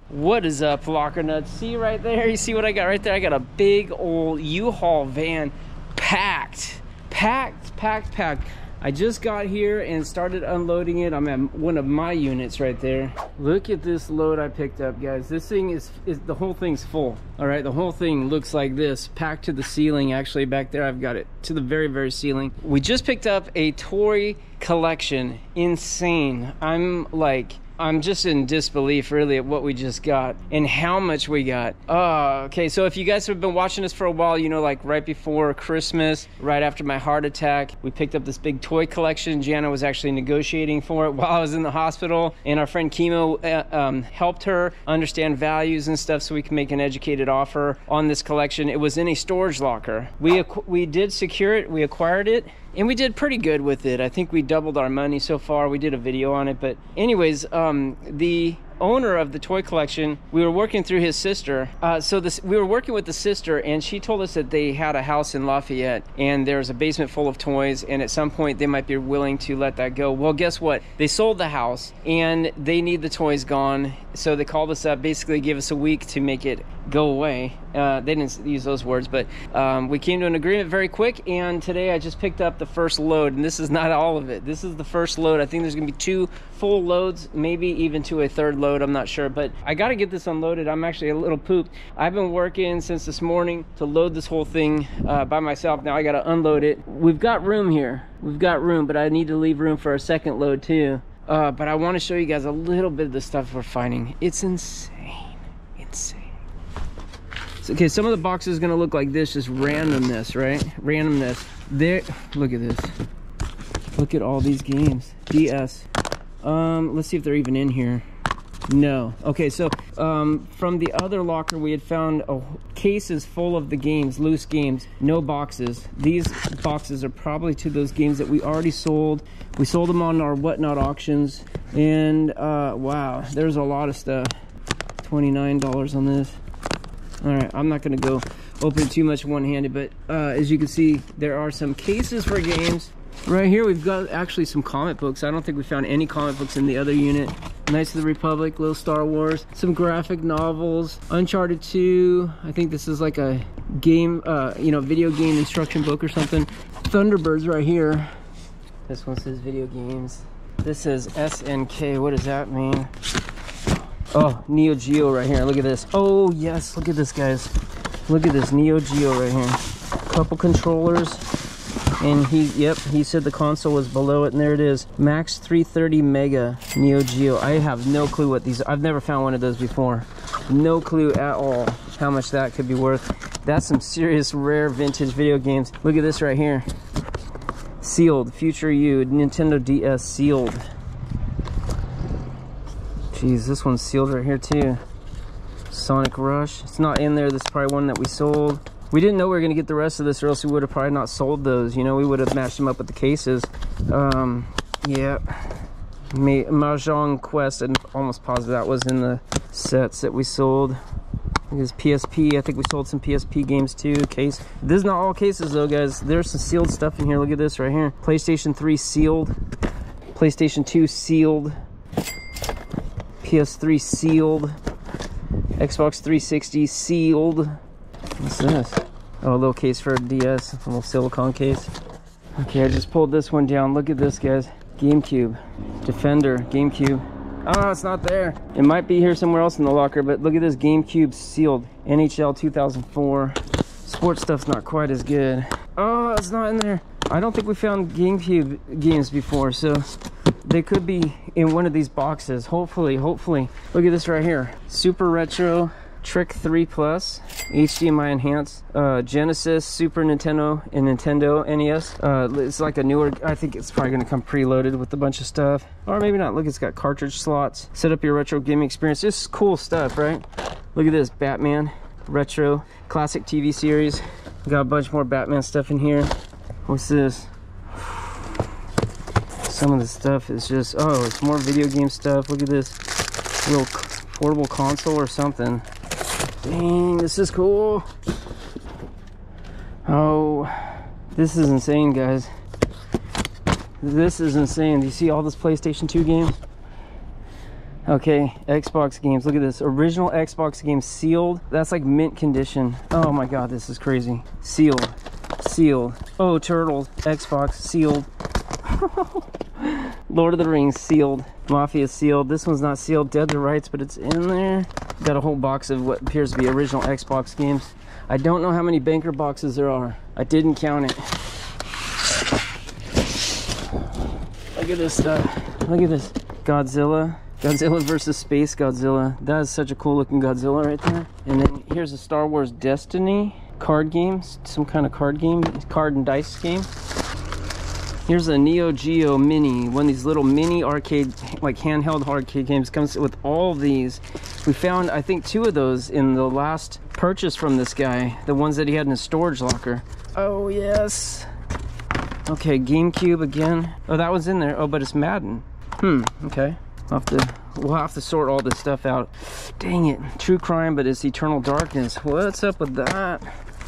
What is up, Locker Nuts? See right there? You see what I got right there? I got a big old U-Haul van packed. I just got here and started unloading it. I'm at one of my units right there. Look at this load I picked up, guys. This thing is the whole thing's full. All right, the whole thing looks like this, packed to the ceiling. Actually, back there, I've got it to the very, very ceiling. We just picked up a toy collection. Insane. I'm just in disbelief really at what we just got and how much we got. Okay, so if you guys have been watching us for a while, you know, like right before Christmas, right after my heart attack, we picked up this big toy collection. Jana was actually negotiating for it while I was in the hospital, and our friend Kimo helped her understand values and stuff so we can make an educated offer on this collection. It was in a storage locker. We did secure it, we acquired it, and we did pretty good with it. I think we doubled our money so far. We did a video on it, but anyways, the owner of the toy collection, we were working through his sister. We were working with the sister, and she told us that they had a house in Lafayette and there's a basement full of toys, and at some point they might be willing to let that go. Well, guess what? They sold the house and they need the toys gone. So they called us up, basically gave us a week to make it go away. They didn't use those words, but we came to an agreement very quick, and today I just picked up the first load, and this is not all of it. This is the first load. I think there's gonna be 2 full loads, maybe even to a 3rd load. I'm not sure, but I got to get this unloaded. I'm actually a little pooped. I've been working since this morning to load this whole thing by myself. Now I got to unload it. We've got room here. We've got room, but I need to leave room for a 2nd load too. But I want to show you guys a little bit of the stuff we're finding. It's insane. So, okay, some of the boxes are going to look like this, just randomness, right? Randomness. There, look at this. Look at all these games. DS. Let's see if they're even in here. No. Okay, so from the other locker we had found cases full of the games, loose games, no boxes. These boxes are probably to those games that we already sold. We sold them on our Whatnot auctions, and wow, there's a lot of stuff. $29 on this. All right, I'm not gonna go open too much one-handed, but as you can see, there are some cases for games. Right here we've got actually some comic books. I don't think we found any comic books in the other unit. Knights of the Republic, little Star Wars, some graphic novels, Uncharted 2. I think this is like a game, you know, video game instruction book or something. Thunderbirds right here. This one says video games. This says SNK. What does that mean? Oh, Neo Geo right here. Look at this. Oh yes, look at this, guys. Look at this Neo Geo right here. Couple controllers. And he said the console was below it, and there it is. Max 330 Mega Neo Geo. I have no clue what these, I've never found one of those before. No clue at all how much that could be worth. That's some serious rare vintage video games. Look at this right here. Sealed, Future You, Nintendo DS sealed. Jeez, this one's sealed right here too. Sonic Rush. It's not in there. This is probably one that we sold. We didn't know we were going to get the rest of this, or else we would have probably not sold those. You know, we would have matched them up with the cases. Yeah. Mahjong Quest, and almost positive that was in the sets that we sold. This PSP, I think we sold some PSP games too. Case. This is not all cases though, guys. There's some sealed stuff in here. Look at this right here. PlayStation 3 sealed. PlayStation 2 sealed. PS3 sealed. Xbox 360 sealed. What's this? Oh, a little case for a DS, a little silicone case. Okay, I just pulled this one down. Look at this, guys. GameCube, Defender, GameCube. Oh, it's not there. It might be here somewhere else in the locker, but look at this GameCube sealed. NHL 2004. Sports stuff's not quite as good. Oh, it's not in there. I don't think we found GameCube games before, so they could be in one of these boxes. Hopefully. Look at this right here. Super Retro Trick 3 Plus, HDMI enhanced, Genesis, Super Nintendo, and Nintendo NES. It's like a newer, I think it's probably going to come preloaded with a bunch of stuff. Or maybe not. Look, it's got cartridge slots. Set up your retro gaming experience. This is cool stuff, right? Look at this, Batman, retro, classic TV series. Got a bunch more Batman stuff in here. What's this? Some of the stuff is just, oh, it's more video game stuff. Look at this little portable console or something. Dang, this is cool. Oh, this is insane, guys. This is insane. Do you see all this PlayStation 2 games? Okay, Xbox games. Look at this. Original Xbox games sealed. That's like mint condition. Oh my god, this is crazy. Sealed. Sealed. Oh, Turtles. Xbox sealed. Lord of the Rings sealed. Mafia sealed. This one's not sealed. Dead to Rights, but it's in there. Got a whole box of what appears to be original Xbox games. I don't know how many banker boxes there are. I didn't count it. Look at this stuff. Look at this. Godzilla. Godzilla versus Space Godzilla. That is such a cool looking Godzilla right there. And then here's a Star Wars Destiny card game. Some kind of card game. Card and dice game. Here's a Neo Geo Mini. One of these little mini arcade, like handheld arcade games. Comes with all of these. We found, I think, 2 of those in the last purchase from this guy. The ones that he had in his storage locker. Oh, yes. Okay, GameCube again. Oh, that was in there. Oh, but it's Madden. Okay. We'll have to sort all this stuff out. Dang it. True crime, but it's Eternal Darkness. What's up with that?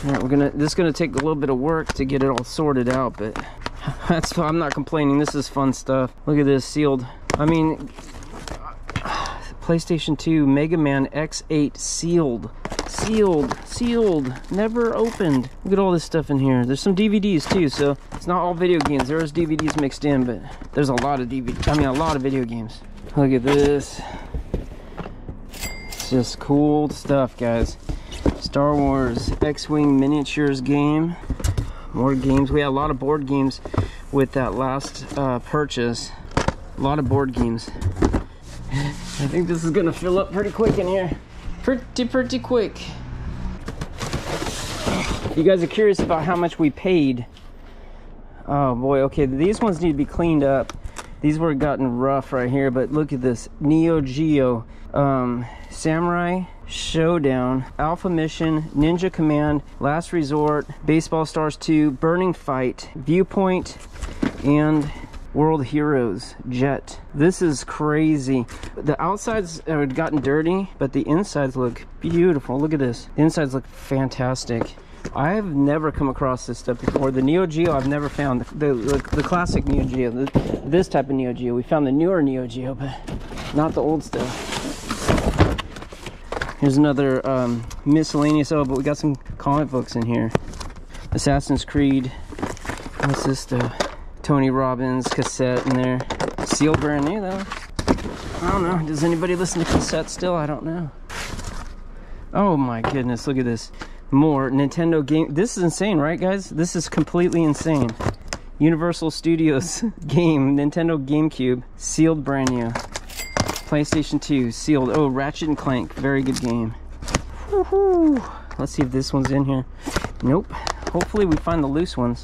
All right, this is gonna take a little bit of work to get it all sorted out, but I'm not complaining. This is fun stuff. Look at this, sealed. I mean, PlayStation 2 Mega Man X8 sealed. Sealed, never opened. Look at all this stuff in here. There's some DVDs too, so it's not all video games. There's DVDs mixed in, but there's a lot of a lot of video games. Look at this. It's just cool stuff, guys. Star Wars X-Wing miniatures game. More games. We had a lot of board games with that last purchase. A lot of board games. I think this is gonna fill up pretty quick in here. Pretty quick. You guys are curious about how much we paid. Oh boy, okay, these ones need to be cleaned up. These were gotten rough right here, but look at this. Neo Geo, Samurai Showdown, Alpha Mission, Ninja Command, Last Resort, Baseball Stars 2, Burning Fight, Viewpoint, and World Heroes Jet. This is crazy. The outsides have gotten dirty, but the insides look beautiful. Look at this. The insides look fantastic. I've never come across this stuff before. The Neo Geo I've never found. The classic Neo Geo. This type of Neo Geo. We found the newer Neo Geo, but not the old stuff. Here's another miscellaneous. Oh, but we got some comic books in here. Assassin's Creed. What's this stuff? Tony Robbins cassette in there. Sealed brand new though. I don't know. Does anybody listen to cassette still? I don't know. Oh my goodness, look at this. More Nintendo game. This is insane, right guys? This is completely insane. Universal Studios game, Nintendo GameCube, sealed brand new. PlayStation 2, sealed. Oh, Ratchet and Clank, very good game. Woohoo! Let's see if this one's in here. Nope. Hopefully we find the loose ones.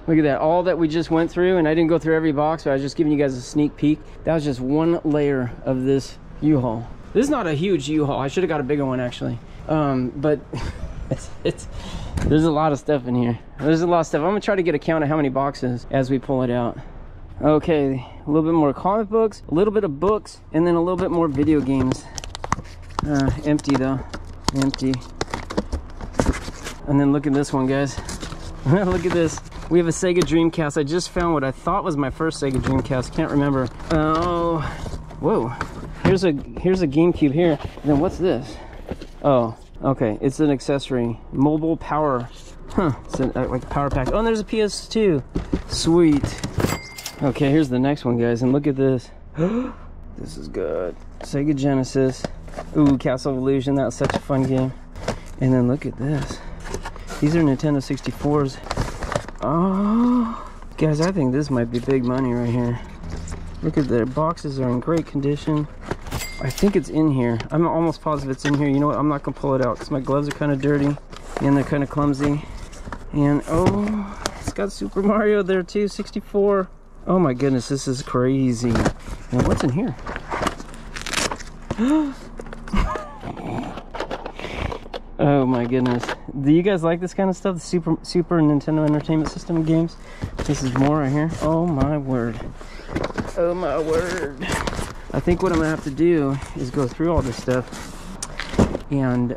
Look at that, all that we just went through, and I didn't go through every box, but I was just giving you guys a sneak peek. That was just one layer of this U-Haul. This is not a huge U-Haul. I should have got a bigger one actually. But there's a lot of stuff in here. There's a lot of stuff. I'm gonna try to get a count of how many boxes as we pull it out. Okay, a little bit more comic books, a little bit of books, and then a little bit more video games. Empty though, empty. And then look at this one, guys. Look at this. We have a Sega Dreamcast. I just found what I thought was my first Sega Dreamcast. Can't remember. Oh, whoa. Here's a GameCube here. And then what's this? Oh, okay. It's an accessory. Mobile power. Huh. It's like power pack. Oh, and there's a PS2. Sweet. Okay, here's the next one, guys. And look at this. This is good. Sega Genesis. Ooh, Castle of Illusion. That was such a fun game. And then look at this. These are Nintendo 64s. Oh, guys, I think this might be big money right here. Look at their boxes are in great condition. I think it's in here. I'm almost positive it's in here. You know what? I'm not gonna pull it out because my gloves are kind of dirty and they're kind of clumsy. And oh, it's got Super Mario there too, 64. Oh my goodness, this is crazy. Now what's in here? Oh my goodness. Do you guys like this kind of stuff? The Super Nintendo Entertainment System games? This is more right here. Oh my word. Oh my word. I think what I'm gonna have to do is go through all this stuff and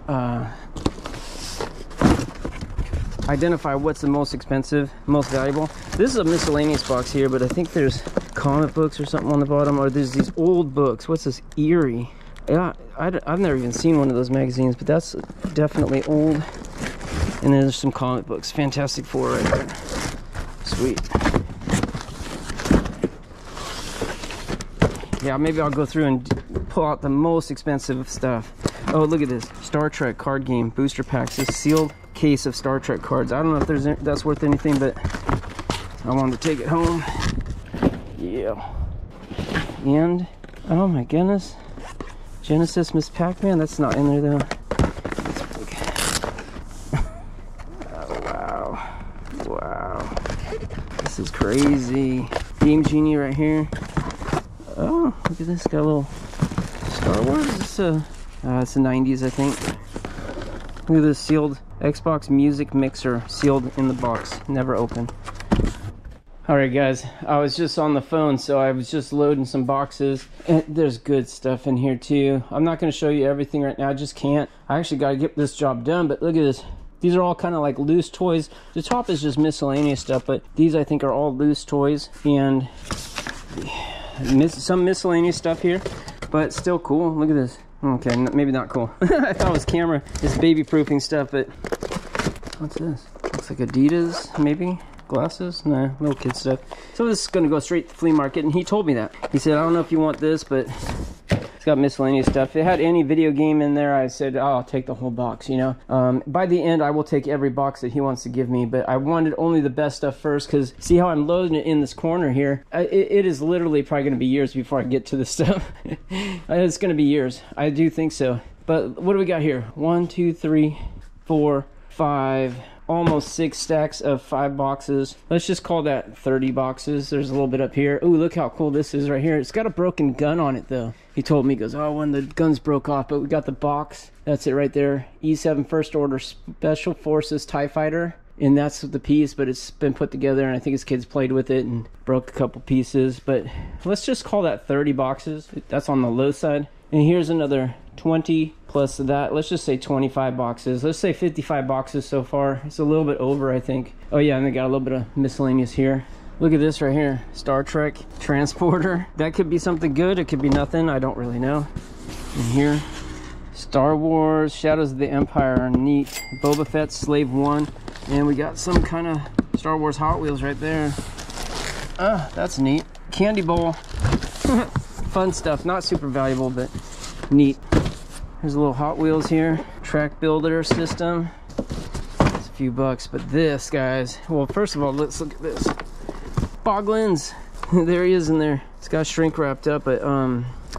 identify what's the most expensive, most valuable. This is a miscellaneous box here, but I think there's comic books or something on the bottom, or there's these old books. What's this? Eerie. Yeah, I've never even seen one of those magazines, but that's definitely old. And then there's some comic books. Fantastic Four right there. Sweet. Yeah, maybe I'll go through and pull out the most expensive stuff. Oh, look at this. Star Trek card game booster packs. This sealed case of Star Trek cards. I don't know if that's worth anything, but I wanted to take it home. Yeah. And, oh my goodness. Genesis Miss Pac-Man. That's not in there though. Oh, wow. Wow. This is crazy. Game Genie right here. Oh, look at this. Got a little Star Wars. It's the 90s, I think. Look at this sealed Xbox Music Mixer, sealed in the box, never opened. Alright guys, I was just on the phone, so I was just loading some boxes. And there's good stuff in here too. I'm not going to show you everything right now, I just can't. I actually got to get this job done, but look at this. These are all kind of like loose toys. The top is just miscellaneous stuff, but these I think are all loose toys. And some miscellaneous stuff here, but still cool. Look at this. Okay, maybe not cool. I thought it was camera. It's baby proofing stuff, but what's this? Looks like Adidas, maybe? Glasses? Nah, little kid stuff. So this is gonna go straight to the flea market, and he told me that. He said, I don't know if you want this, but it's got miscellaneous stuff. If it had any video game in there, I said, oh, I'll take the whole box, you know? By the end, I will take every box that he wants to give me, but I wanted only the best stuff first, because see how I'm loading it in this corner here? It is literally probably gonna be years before I get to this stuff. It's gonna be years. I do think so. But what do we got here? 1, 2, 3, 4, 5... almost 6 stacks of 5 boxes. Let's just call that 30 boxes. There's a little bit up here. Ooh, look how cool this is right here. It's got a broken gun on it though. He told me, he goes, oh, when the guns broke off, but we got the box. That's it right there. E7 First Order Special Forces TIE Fighter. And that's the piece, but it's been put together, and I think his kids played with it and broke a couple pieces. But let's just call that 30 boxes. That's on the low side. And here's another 20 plus that. Let's just say 25 boxes. Let's say 55 boxes so far. It's a little bit over, I think. Oh yeah, and they got a little bit of miscellaneous here. Look at this right here. Star Trek Transporter. That could be something good. It could be nothing. I don't really know. And here, Star Wars Shadows of the Empire. Neat. Boba Fett Slave 1. And we got some kind of Star Wars Hot Wheels right there. Ah, that's neat. Candy bowl. Fun stuff. Not super valuable, but neat. There's a little Hot Wheels here. Track builder system. It's a few bucks, but this, guys. Well, first of all, let's look at this. Boglins. There he is in there. It's got shrink wrapped up, but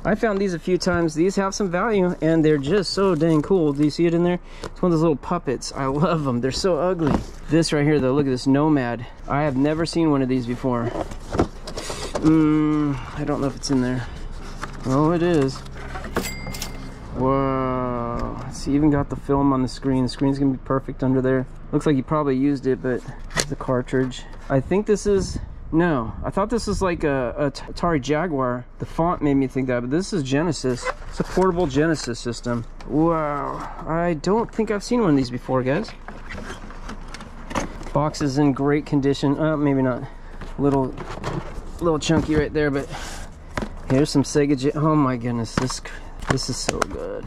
I found these a few times. These have some value, and they're just so dang cool. Do you see it in there? It's one of those little puppets. I love them. They're so ugly. This right here, though, look at this Nomad. I have never seen one of these before. I don't know if it's in there. Oh, it is. Whoa. It's even got the film on the screen. The screen's gonna be perfect under there. Looks like you probably used it, but it's the cartridge. I think this is... No, I thought this was like a Atari Jaguar. The font made me think that, but this is Genesis. It's a portable Genesis system. Wow. I don't think I've seen one of these before, guys. Box is in great condition. Maybe not. Little chunky right there, but here's some Sega. Oh my goodness, this is so good.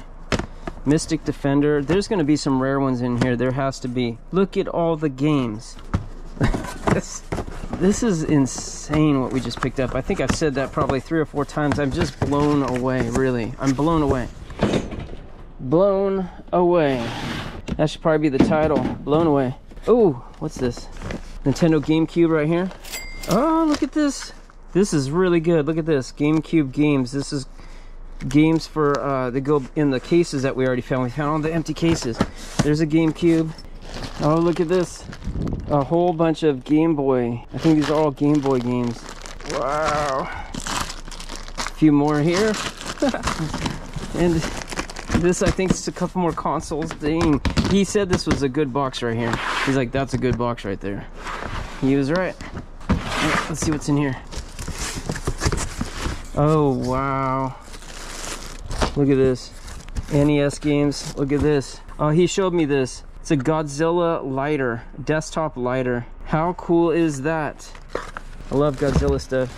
Mystic Defender. There's going to be some rare ones in here. There has to be. Look at all the games. This is insane what we just picked up. I think I've said that probably 3 or 4 times. I'm just blown away, really. I'm blown away. Blown away. That should probably be the title. Blown away. Oh, what's this? Nintendo GameCube right here. Oh, look at this. This is really good. Look at this. GameCube games. This is games for, they go in the cases that we already found. We found all the empty cases. There's a GameCube. Oh, look at this. A whole bunch of Game Boy. I think these are all Game Boy games. Wow. A few more here. And this, I think, is a couple more consoles. Dang. He said this was a good box right here. He's like, that's a good box right there. He was right. Let's see what's in here. Oh, wow. Look at this. NES games. Look at this. Oh, he showed me this. It's a Godzilla lighter, desktop lighter. How cool is that? I love Godzilla stuff.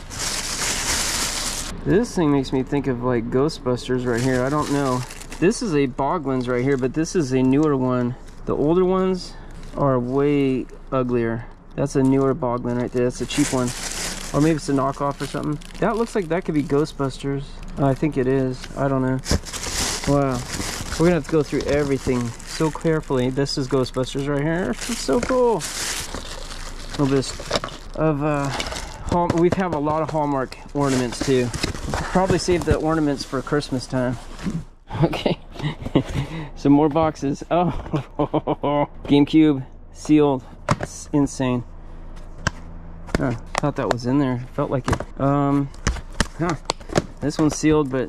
This thing makes me think of like Ghostbusters right here. I don't know. This is a Boglins right here, but this is a newer one. The older ones are way uglier. That's a newer Boglin right there. That's a cheap one. Or maybe it's a knockoff or something. That looks like that could be Ghostbusters. I think it is. I don't know. Wow. We're gonna have to go through everything so carefully. This is Ghostbusters right here. It's so cool. A little bit of we have a lot of Hallmark ornaments too. Probably save the ornaments for Christmas time. Okay. Some more boxes. Oh, GameCube sealed. It's insane. Huh, thought that was in there. Felt like it. This one's sealed, but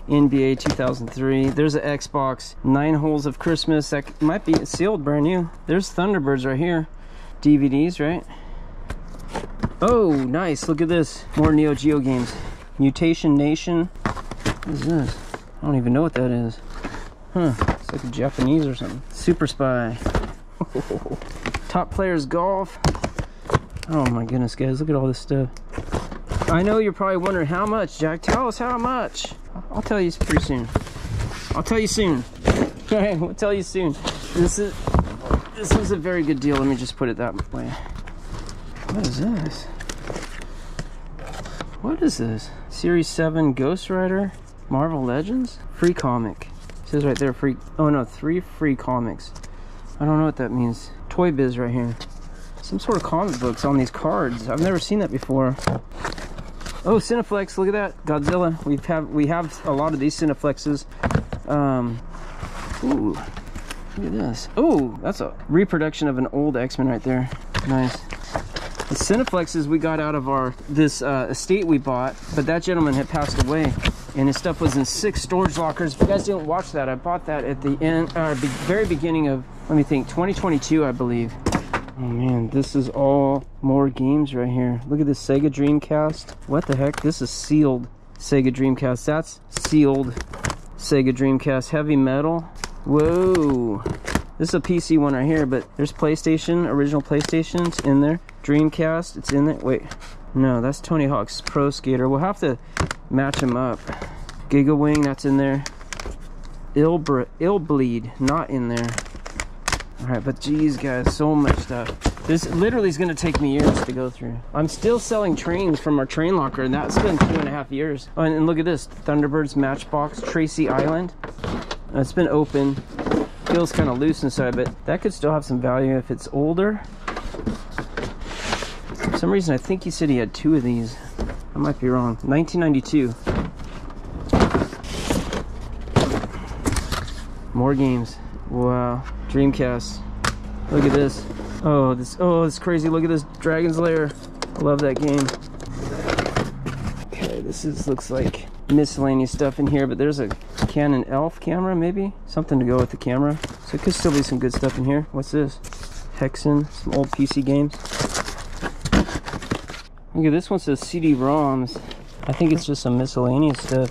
NBA 2003. There's an Xbox. 9 Holes of Christmas. That might be sealed, brand new. There's Thunderbirds right here. DVDs, right? Oh, nice. Look at this. More Neo Geo games. Mutation Nation. What is this? I don't even know what that is. Huh. It's like a Japanese or something. Super Spy. Top Players Golf. Oh my goodness, guys. Look at all this stuff. I know you're probably wondering how much, Jack. Tell us how much. I'll tell you pretty soon. I'll tell you soon. Okay, we'll tell you soon. This is a very good deal. Let me just put it that way. What is this? What is this? Series 7 Ghost Rider Marvel Legends? Free comic. It says right there free. Oh no, 3 free comics. I don't know what that means. Toy Biz right here. Some sort of comic books on these cards. I've never seen that before. Oh, Cineflex, look at that. Godzilla. We have a lot of these Cineflexes. Ooh, look at this. Oh, that's a reproduction of an old X-Men right there. Nice. The Cineflexes we got out of this estate we bought, but that gentleman had passed away, and his stuff was in 6 storage lockers. If you guys didn't watch that, I bought that at the end, very beginning of, let me think, 2022, I believe. Oh man, this is all more games right here. Look at this Sega Dreamcast. What the heck? This is sealed Sega Dreamcast. That's sealed Sega Dreamcast. Heavy Metal. Whoa. This is a PC one right here, but there's PlayStation, original PlayStation. It's in there. Dreamcast, it's in there. Wait, no, that's Tony Hawk's Pro Skater. We'll have to match them up. Giga Wing, that's in there. Ill Bleed, not in there. All right, but geez, guys, so much stuff. This literally is going to take me years to go through. I'm still selling trains from our train locker, and that's been 2.5 years. Oh, and look at this, Thunderbirds Matchbox, Tracy Island. It's been open. Feels kind of loose inside, but that could still have some value if it's older. For some reason, I think he said he had 2 of these. I might be wrong. 1992. More games. Wow. Dreamcast. Look at this. Oh, it's crazy. Look at this Dragon's Lair. I love that game. Okay, looks like miscellaneous stuff in here, but there's a Canon ELPH camera, maybe? Something to go with the camera. So it could still be some good stuff in here. What's this? Hexen, some old PC games. Look at this one, says CD-ROMs. I think it's just some miscellaneous stuff.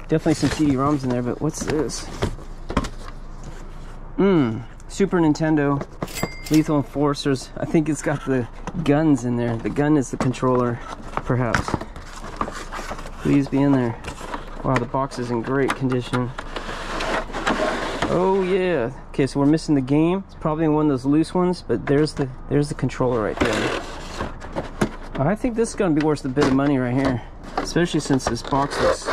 Definitely some CD-ROMs in there, but what's this? Super Nintendo Lethal Enforcers. I think it's got the guns in there. The gun is the controller, perhaps. Please be in there. Wow, the box is in great condition. Oh yeah. Okay, so we're missing the game. It's probably one of those loose ones, but there's the controller right there. I think this is gonna be worth a bit of money right here, especially since this box looks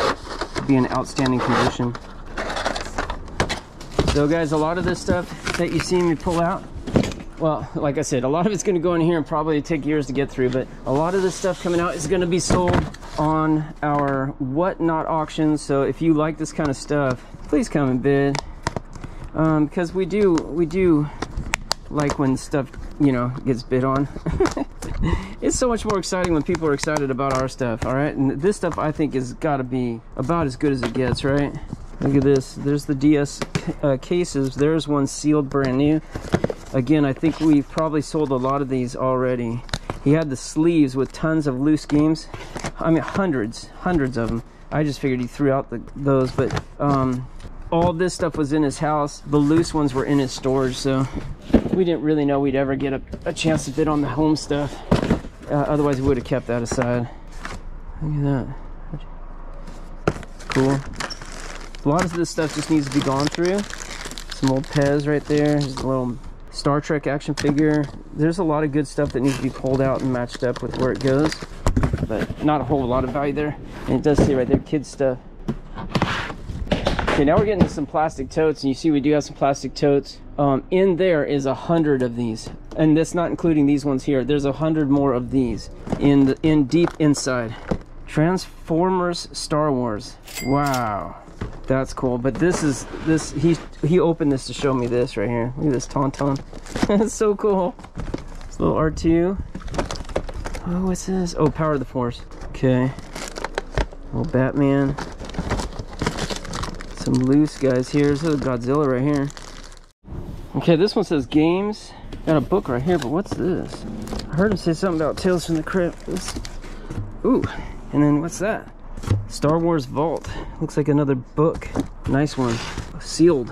to be in outstanding condition. So guys, a lot of this stuff that you see me pull out, well, like I said, a lot of it's going to go in here and probably take years to get through, but a lot of this stuff coming out is going to be sold on our Whatnot auctions. So if you like this kind of stuff, please come and bid, because we do like when stuff, you know, gets bid on. It's so much more exciting when people are excited about our stuff. All right, and this stuff I think has got to be about as good as it gets, right? Look at this. There's the DS cases. There's one sealed brand new. Again, I think we've probably sold a lot of these already. He had the sleeves with tons of loose games. I mean, hundreds of them. I just figured he threw out those, but all this stuff was in his house. The loose ones were in his storage, so we didn't really know we'd ever get a chance to bid on the home stuff. Otherwise, we would have kept that aside. Look at that. cool. A lot of this stuff just needs to be gone through. Some old Pez right there. There's a little Star Trek action figure. There's a lot of good stuff that needs to be pulled out and matched up with where it goes, but not a whole lot of value there. And it does say right there, kids stuff. Okay, now we're getting to some plastic totes, and you see we do have some plastic totes. In there is 100 of these, and that's not including these ones here. There's 100 more of these in deep inside. Transformers Star Wars. Wow, that's cool. But he opened this to show me this right here. Look at this Tauntaun. That's so cool. This little R2. Oh, what's this? Oh, Power of the Force. Okay. Little Batman. Some loose guys here. This is Godzilla right here. Okay, this one says games. Got a book right here, but what's this? I heard him say something about Tales from the Crypt. Ooh, and then what's that? Star Wars Vault. Looks like another book. Nice one. Sealed.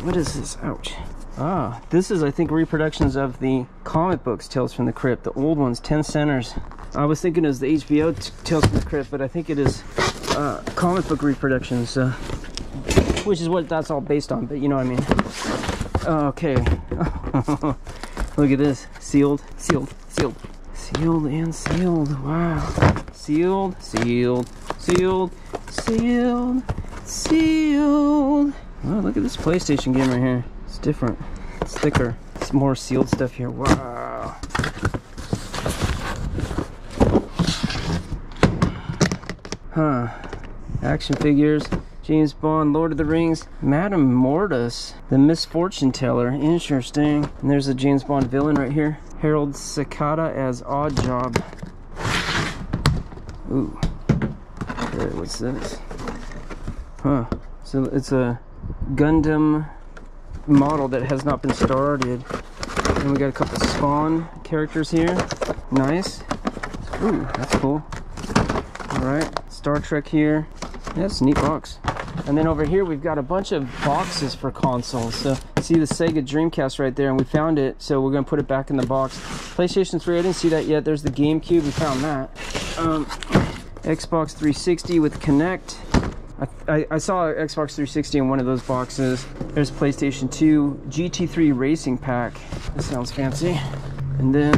What is this? Ouch. Ah, this is, I think, reproductions of the comic books Tales from the Crypt. The old ones, 10 centers. I was thinking it was the HBO Tales from the Crypt, but I think it is comic book reproductions. Which is what that's all based on, but you know what I mean. Okay. Look at this. Sealed, sealed, sealed. Sealed and sealed. Wow. Sealed, sealed, sealed, sealed, sealed. Oh, look at this PlayStation game right here. It's different. It's thicker. It's more sealed stuff here. Wow. Huh. Action figures. James Bond, Lord of the Rings, Madame Mortis, the Misfortune Teller. Interesting. And there's a James Bond villain right here. Harold Sakata as Oddjob. Ooh. Okay, what's this? Huh. So it's a Gundam model that has not been started. And we got a couple Spawn characters here. Nice. Ooh, that's cool. Alright. Star Trek here. Yeah, it's a neat box. And then over here we've got a bunch of boxes for consoles. So see the Sega Dreamcast right there, and we found it, so we're gonna put it back in the box. PlayStation 3, I didn't see that yet. There's the GameCube, we found that. Xbox 360 with Kinect. I saw Xbox 360 in one of those boxes. There's PlayStation 2 GT3 Racing Pack. That sounds fancy. And then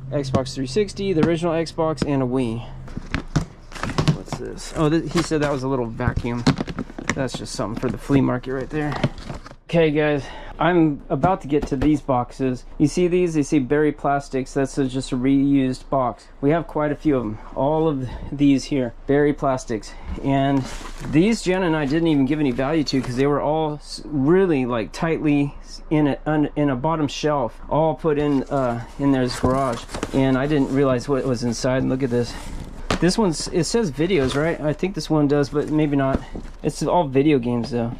Xbox 360, the original Xbox, and a Wii. What's this? Oh, he said that was a little vacuum. That's just something for the flea market right there. Okay guys, I'm about to get to these boxes. You see these? They say Berry Plastics. That's just a reused box. We have quite a few of them. All of these here, Berry Plastics. And these Jen and I didn't even give any value to because they were all really like tightly in a bottom shelf, all put in there's garage. And I didn't realize what was inside. And look at this. This one's, it says videos, right? I think this one does, but maybe not. It's all video games though.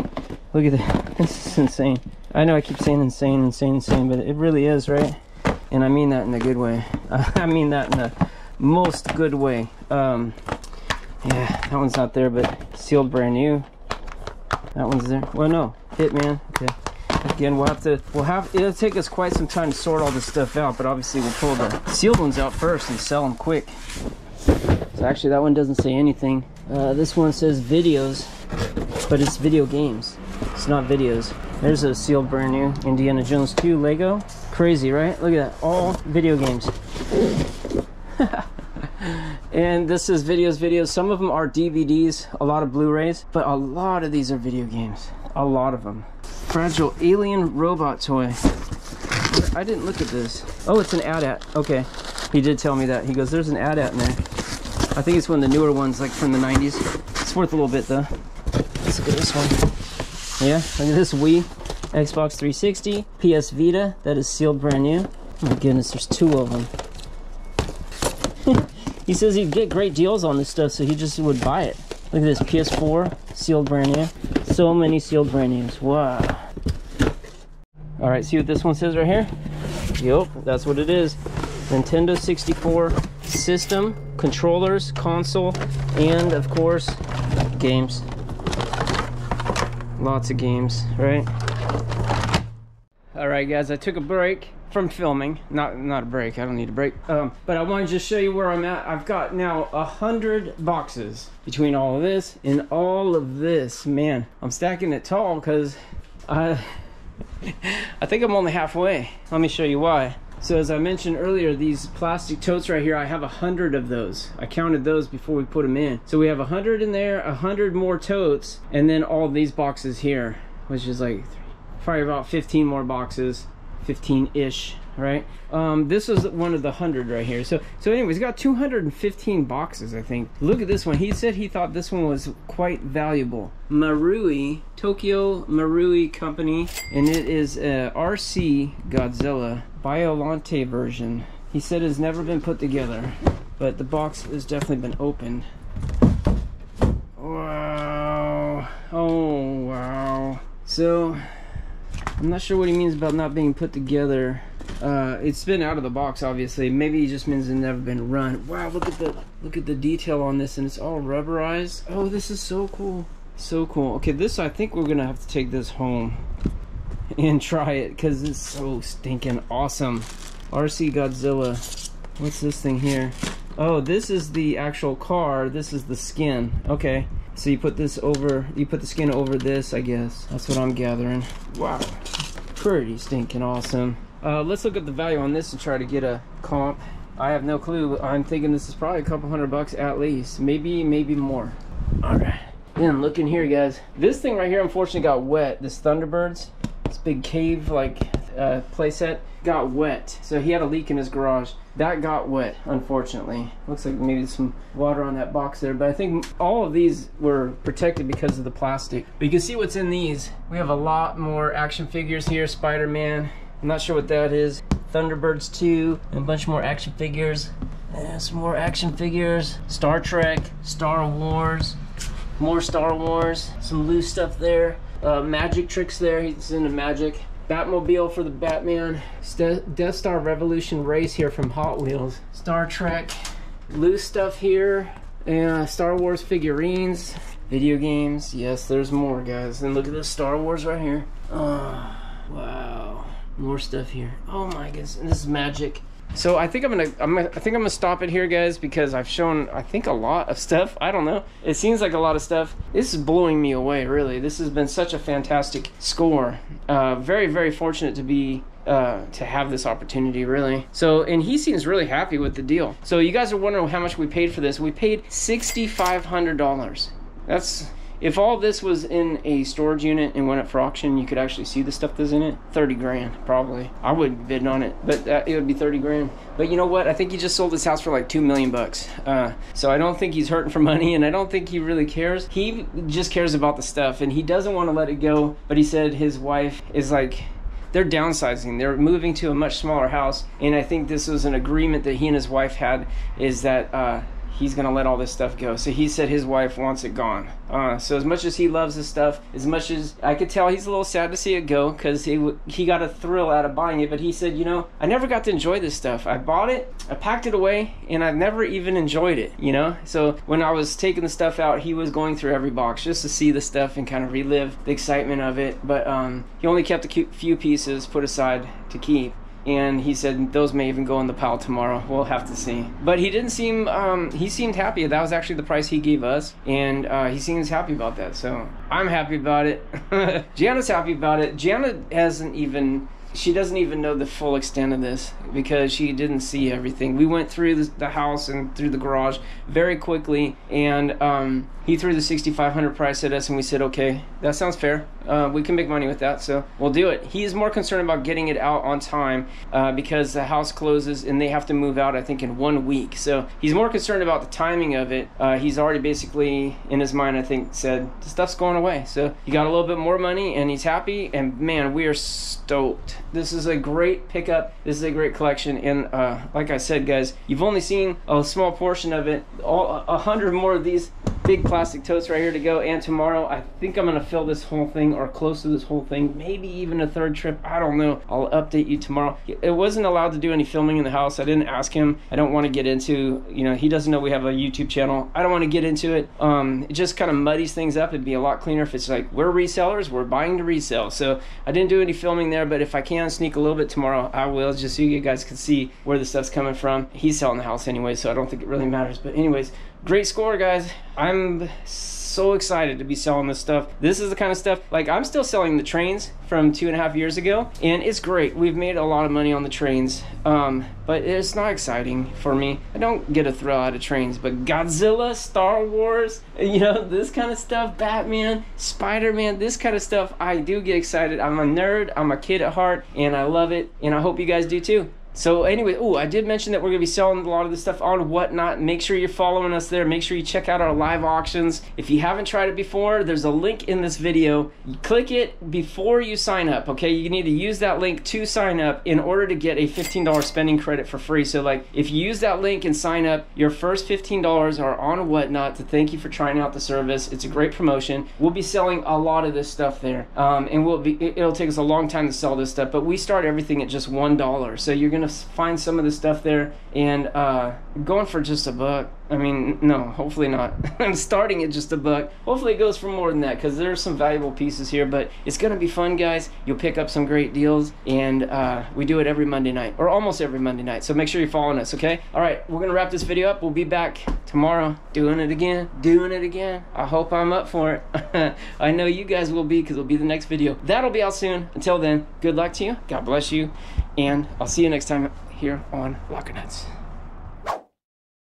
Look at that. This is insane. I know I keep saying insane, insane, insane, but it really is, right? And I mean that in a good way. I mean that in the most good way. Yeah, that one's not there, but sealed brand new. That one's there. Well, no, Hitman. Okay. Again, it'll take us quite some time to sort all this stuff out, but obviously we'll pull the sealed ones out first and sell them quick. So actually that one doesn't say anything. This one says videos, but it's video games. It's not videos. There's a sealed brand new Indiana Jones 2 Lego. Crazy, right? Look at that, all video games. And this is videos. Some of them are DVDs, a lot of Blu-rays, but a lot of these are video games. A lot of them. Fragile alien robot toy. I didn't look at this. Oh, it's an AT-AT. Okay, he did tell me that. He goes, there's an AT-AT in there. I think it's one of the newer ones, like from the 90s. It's worth a little bit though. Let's look at this one. Yeah, look at this Wii, Xbox 360, PS Vita, that is sealed brand new. Oh my goodness, there's two of them. He says he'd get great deals on this stuff, so he just would buy it. Look at this, PS4, sealed brand new. So many sealed brand news, wow. All right, see what this one says right here? Yup, that's what it is. Nintendo 64 system, controllers, console, and of course, games. Lots of games, right? All right, guys, I took a break from filming, not a break. I don't need a break. But I want to just show you where I'm at. I've got now 100 boxes between all of this and all of this. Man, I'm stacking it tall because I think I'm only halfway. Let me show you why. So as I mentioned earlier, these plastic totes right here, I have 100 of those. I counted those before we put them in. So we have 100 in there, 100 more totes, and then all of these boxes here, which is like probably about 15 more boxes, 15-ish, right? This is one of the 100 right here. So anyways, got 215 boxes, I think. Look at this one. He said he thought this one was quite valuable. Marui, Tokyo Marui Company, and it is a RC Godzilla Biolante version. He said it's never been put together, but the box has definitely been opened. Wow. Oh, wow. So I'm not sure what he means about not being put together. It's been out of the box, obviously. Maybe he just means it's never been run. Wow, look at the detail on this, and it's all rubberized. Oh, this is so cool. So cool. Okay, this, I think we're gonna have to take this home and try it because it's so stinking awesome. RC Godzilla. What's this thing here? Oh, this is the actual car. This is the skin. Okay. So you put this over, you put the skin over this, I guess. That's what I'm gathering. Wow. Pretty stinking awesome. Let's look at the value on this and try to get a comp. I have no clue. I'm thinking this is probably a couple $100 at least. Maybe more. Alright. Then look in here, guys. This thing right here unfortunately got wet. This Thunderbirds, this big cave like playset got wet. So he had a leak in his garage. That got wet, unfortunately. Looks like maybe some water on that box there, but I think all of these were protected because of the plastic. But you can see what's in these. We have a lot more action figures here. Spider-Man, I'm not sure what that is. Thunderbirds 2, and a bunch more action figures. And some more action figures. Star Trek, Star Wars, more Star Wars. Some loose stuff there. Magic tricks there, he's into magic. Batmobile for the Batman. Death Star Revolution Race here from Hot Wheels. Star Trek. Loose stuff here. Star Wars figurines. Video games. Yes, there's more, guys. And look at this Star Wars right here. Oh, wow. More stuff here. Oh my goodness. And this is magic. So I think I'm gonna stop it here, guys, because I've shown, I think, a lot of stuff. I don't know. It seems like a lot of stuff. This is blowing me away, really. This has been such a fantastic score. Very, very fortunate to be to have this opportunity, really. So, and he seems really happy with the deal. So you guys are wondering how much we paid for this. We paid $6,500. That's, if all this was in a storage unit and went up for auction, you could actually see the stuff that's in it. 30 grand, probably. I wouldn't bid on it, but it would be 30 grand. But you know what? I think he just sold his house for like $2 million bucks. So I don't think he's hurting for money, and I don't think he really cares. He just cares about the stuff, and he doesn't want to let it go. But he said his wife is like, they're downsizing. They're moving to a much smaller house, and I think this was an agreement that he and his wife had, is that he's gonna let all this stuff go. So he said his wife wants it gone. So as much as he loves this stuff, as much as I could tell he's a little sad to see it go, because he got a thrill out of buying it, but he said, you know, I never got to enjoy this stuff. I bought it, I packed it away, and I've never even enjoyed it, you know? So when I was taking the stuff out, he was going through every box just to see the stuff and kind of relive the excitement of it. But he only kept a few pieces put aside to keep. And he said those may even go in the pile tomorrow. We'll have to see. But he didn't seem, he seemed happy. That was actually the price he gave us. And he seems happy about that. So I'm happy about it. Gianna's happy about it. Gianna hasn't even, she doesn't even know the full extent of this because she didn't see everything. We went through the house and through the garage very quickly. And he threw the $6,500 price at us, and we said, okay, that sounds fair. We can make money with that, so we'll do it. He is more concerned about getting it out on time because the house closes and they have to move out, I think, in 1 week. So he's more concerned about the timing of it. He's already basically, in his mind, I think, said, the stuff's going away. So he got a little bit more money, and he's happy, and man, we are stoked. This is a great pickup. This is a great collection, and like I said, guys, you've only seen a small portion of it. 100 more of these big plastic totes right here to go. And tomorrow I think I'm gonna fill this whole thing, or close to this whole thing, maybe even a third trip, I don't know. I'll update you tomorrow. It wasn't allowed to do any filming in the house. I didn't ask him. I don't want to get into, you know, he doesn't know we have a YouTube channel. I don't want to get into it. It just kind of muddies things up. It'd be a lot cleaner if it's like, we're resellers, we're buying to resell. So I didn't do any filming there, but if I can sneak a little bit tomorrow, I will, just so you guys can see where the stuff's coming from. He's selling the house anyway, so I don't think it really matters. But anyways, great score, guys. I'm so excited to be selling this stuff. This is the kind of stuff, like, I'm still selling the trains from 2.5 years ago, and it's great. We've made a lot of money on the trains, but it's not exciting for me. I don't get a thrill out of trains, but Godzilla, Star Wars, you know, this kind of stuff, Batman, Spider-Man, this kind of stuff, I do get excited. I'm a nerd, I'm a kid at heart, and I love it, and I hope you guys do too. So anyway, I did mention that we're gonna be selling a lot of this stuff on Whatnot. Make sure you're following us there. Make sure you check out our live auctions. If you haven't tried it before, there's a link in this video. You click it before you sign up, okay? You need to use that link to sign up in order to get a $15 spending credit for free. So like, if you use that link and sign up, your first $15 are on Whatnot to thank you for trying out the service. It's a great promotion. We'll be selling a lot of this stuff there. And it'll take us a long time to sell this stuff, but we start everything at just $1. So you're gonna find some of the stuff there, and going for just $1. I mean, no, hopefully not. I'm starting at just $1. Hopefully it goes for more than that, because there's some valuable pieces here, but it's gonna be fun, guys. You'll pick up some great deals, and we do it every Monday night, or almost every Monday night, so make sure you're following us, okay? All right, we're gonna wrap this video up. We'll be back tomorrow doing it again. I hope I'm up for it. I know you guys will be, because it'll be the next video. That'll be out soon. Until then, good luck to you, God bless you, and I'll see you next time here on Locker Nuts.